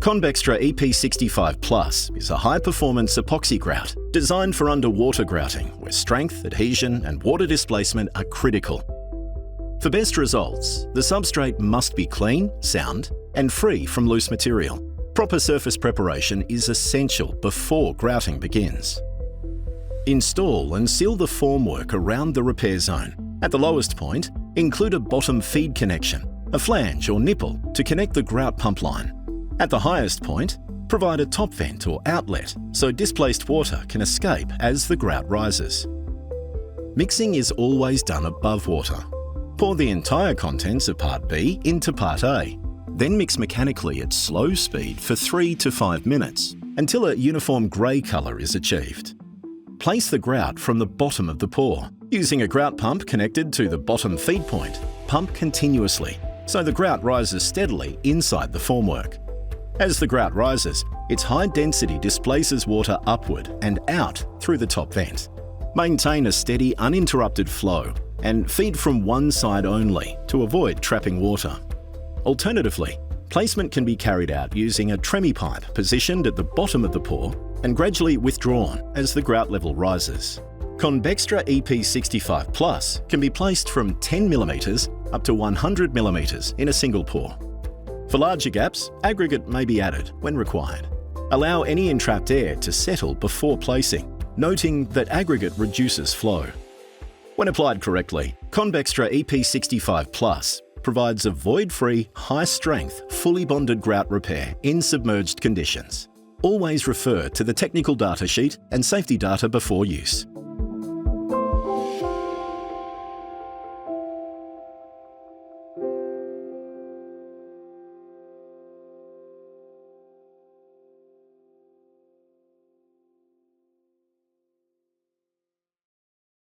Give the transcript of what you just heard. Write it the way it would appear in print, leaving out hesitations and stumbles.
Conbextra EP65 Plus is a high-performance epoxy grout designed for underwater grouting, where strength, adhesion and water displacement are critical. For best results, the substrate must be clean, sound and free from loose material. Proper surface preparation is essential before grouting begins. Install and seal the formwork around the repair zone. At the lowest point, include a bottom feed connection, a flange or nipple to connect the grout pump line. At the highest point, provide a top vent or outlet so displaced water can escape as the grout rises. Mixing is always done above water. Pour the entire contents of Part B into Part A, then mix mechanically at slow speed for 3 to 5 minutes until a uniform grey colour is achieved. Place the grout from the bottom of the pour. Using a grout pump connected to the bottom feed point, pump continuously so the grout rises steadily inside the formwork. As the grout rises, its high density displaces water upward and out through the top vent. Maintain a steady, uninterrupted flow and feed from one side only to avoid trapping water. Alternatively, placement can be carried out using a Tremmie pipe positioned at the bottom of the pour and gradually withdrawn as the grout level rises. Conbextra EP65 Plus can be placed from 10mm up to 100mm in a single pour. For larger gaps, aggregate may be added when required. Allow any entrapped air to settle before placing, noting that aggregate reduces flow. When applied correctly, Conbextra EP65 Plus provides a void-free, high-strength, fully bonded grout repair in submerged conditions. Always refer to the technical data sheet and safety data before use.